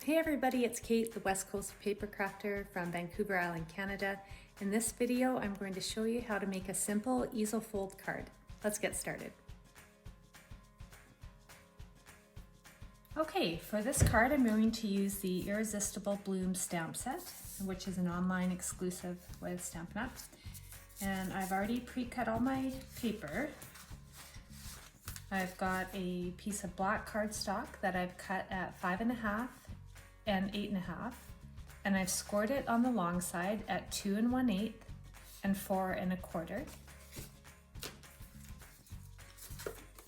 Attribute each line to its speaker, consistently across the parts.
Speaker 1: Hey everybody, it's Kate, the West Coast Paper Crafter from Vancouver Island, Canada. In this video, I'm going to show you how to make a simple easel fold card. Let's get started. Okay, for this card, I'm going to use the Irresistible Bloom stamp set, which is an online exclusive with Stampin' Up. And I've already pre-cut all my paper. I've got a piece of black cardstock that I've cut at 5.5 and 8.5, and I've scored it on the long side at 2 1/8 and 4 1/4.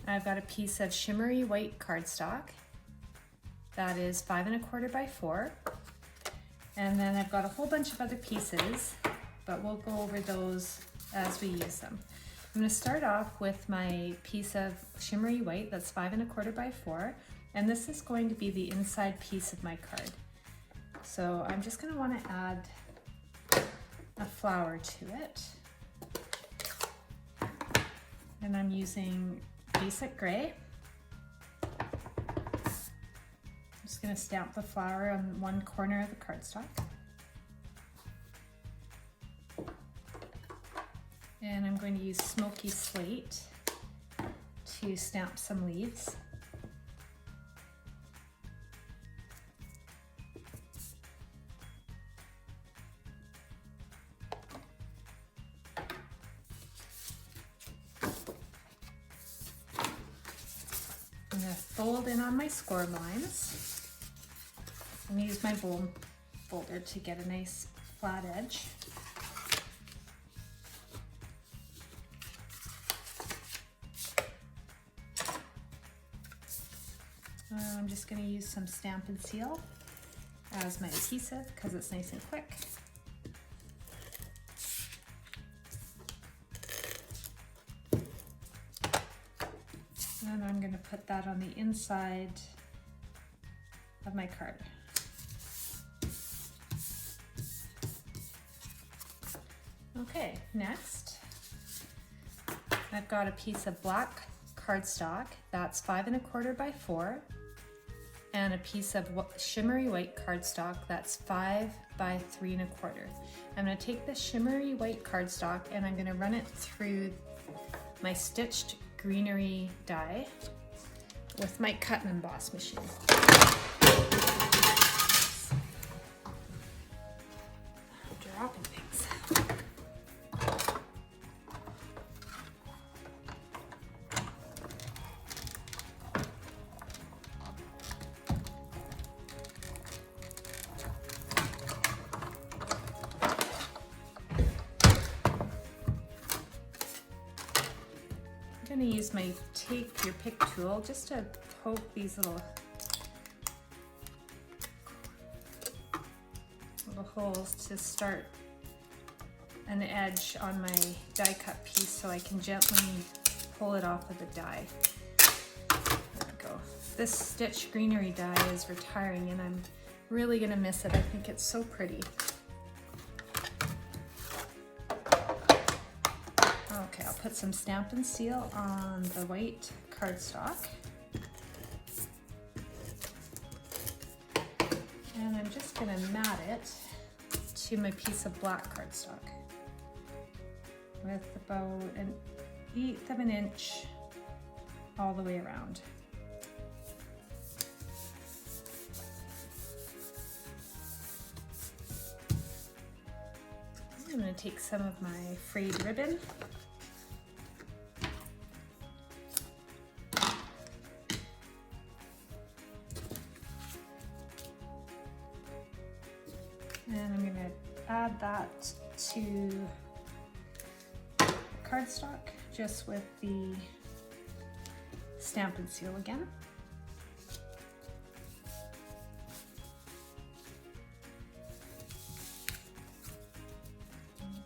Speaker 1: I've got a piece of shimmery white cardstock that is 5 1/4 by 4, and then I've got a whole bunch of other pieces, but we'll go over those as we use them. I'm going to start off with my piece of shimmery white that's 5 1/4 by 4, and this is going to be the inside piece of my card. So I'm just going to want to add a flower to it, and I'm using basic gray. I'm just going to stamp the flower on one corner of the cardstock. And I'm going to use smoky slate to stamp some leaves. I'm going to fold in on my score lines. I'm going to use my bowl folder to get a nice flat edge. I'm just going to use some Stampin' Seal as my adhesive because it's nice and quick. And I'm going to put that on the inside of my card. Okay, next I've got a piece of black cardstock that's 5 1/4 by 4, and a piece of shimmery white cardstock that's 5 by 3 1/4. I'm going to take this shimmery white cardstock and I'm going to run it through my stitched greenery die with my cut and emboss machine. I'm dropping things. I'm going to use my take your pick tool just to poke these little holes to start an edge on my die cut piece so I can gently pull it off of the die. There we go. This stitch greenery die is retiring and I'm really going to miss it. I think it's so pretty. Okay, I'll put some Stampin' Seal on the white cardstock. And I'm just going to mat it to my piece of black cardstock with about 1/8 of an inch all the way around. I'm going to take some of my frayed ribbon . And I'm going to add that to cardstock just with the Stampin' Seal again.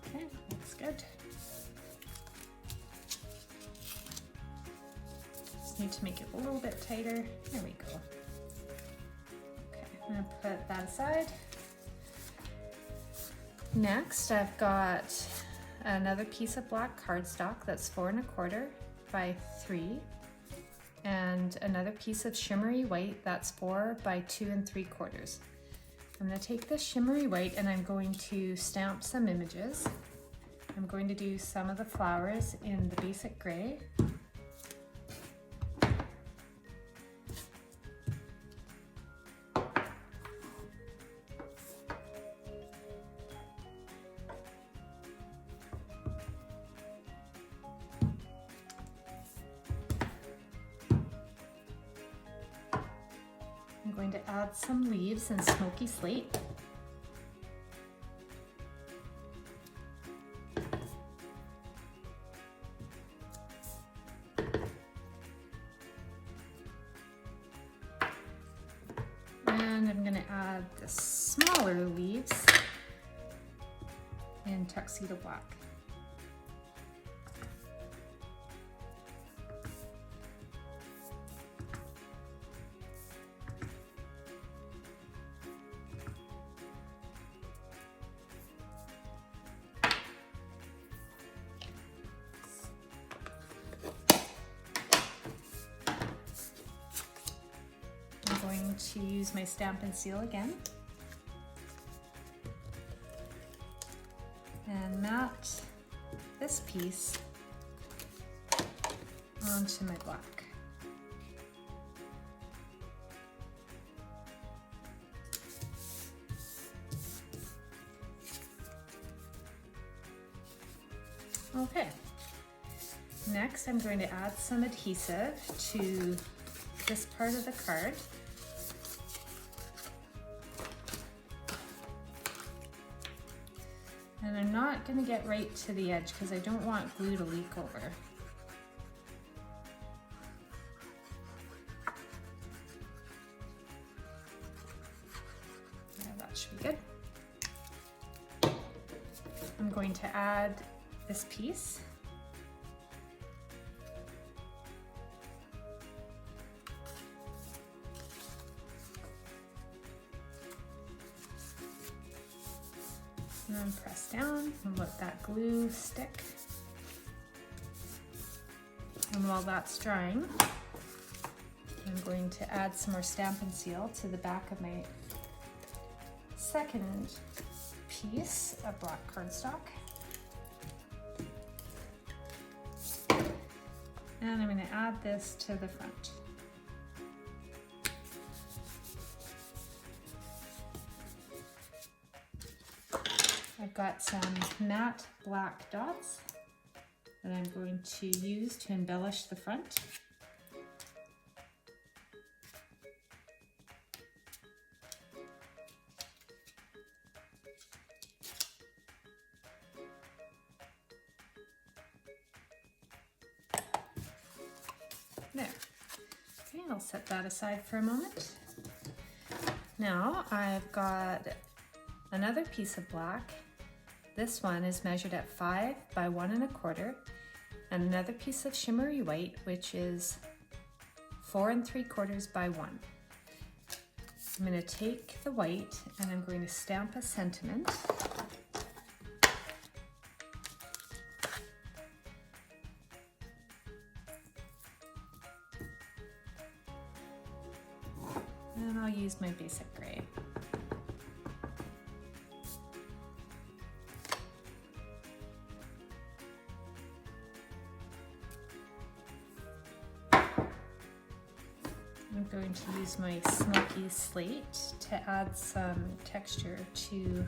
Speaker 1: Okay, looks good. Just need to make it a little bit tighter. There we go. Okay, I'm going to put that aside. Next, I've got another piece of black cardstock that's 4 1/4 by 3, and another piece of shimmery white that's 4 by 2 3/4. I'm going to take this shimmery white and I'm going to stamp some images. I'm going to do some of the flowers in the basic gray. I'm going to add some leaves in smoky slate. And I'm going to add the smaller leaves in tuxedo black. I'm going to use my stamp and seal again and mat this piece onto my black. Okay, next I'm going to add some adhesive to this part of the card. And I'm not going to get right to the edge because I don't want glue to leak over. Yeah, that should be good. I'm going to add this piece. And then press down and let that glue stick. And while that's drying, I'm going to add some more stamp and seal to the back of my second piece of black cardstock. And I'm going to add this to the front. I've got some matte black dots that I'm going to use to embellish the front. There. Okay, I'll set that aside for a moment. Now I've got another piece of black. This one is measured at 5 by 1 1/4, and another piece of shimmery white, which is 4 3/4 by 1. I'm going to take the white and I'm going to stamp a sentiment. And I'll use my basic gray. I'm going to use my smoky slate to add some texture to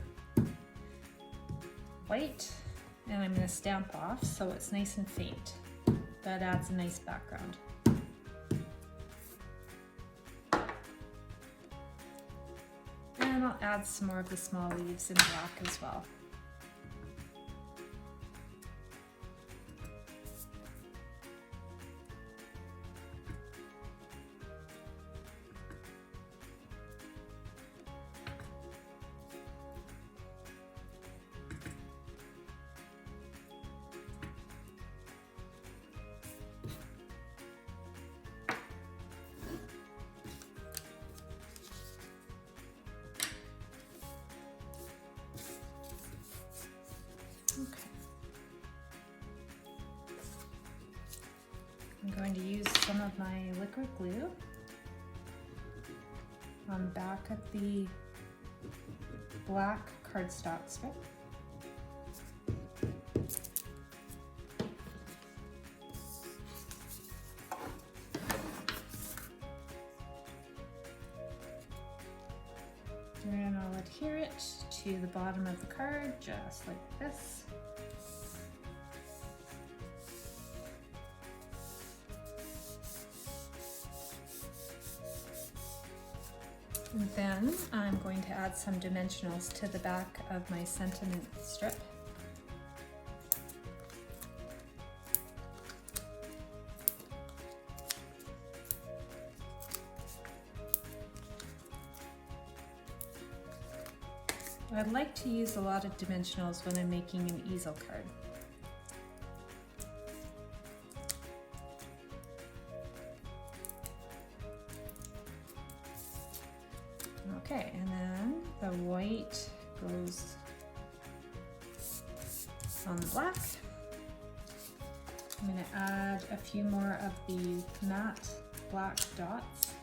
Speaker 1: white, and I'm going to stamp off so it's nice and faint. That adds a nice background. And I'll add some more of the small leaves in black as well. I'm going to use some of my liquid glue on the back of the black cardstock strip. And I'll adhere it to the bottom of the card, just like this. And then I'm going to add some dimensionals to the back of my sentiment strip. I'd like to use a lot of dimensionals when I'm making an easel card. Okay, and then the white goes on the black. I'm going to add a few more of the matte black dots.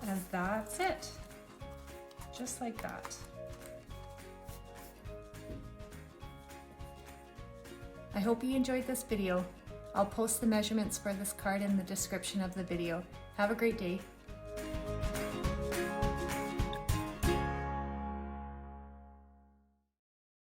Speaker 1: And that's it, just like that. I hope you enjoyed this video. I'll post the measurements for this card in the description of the video. Have a great day.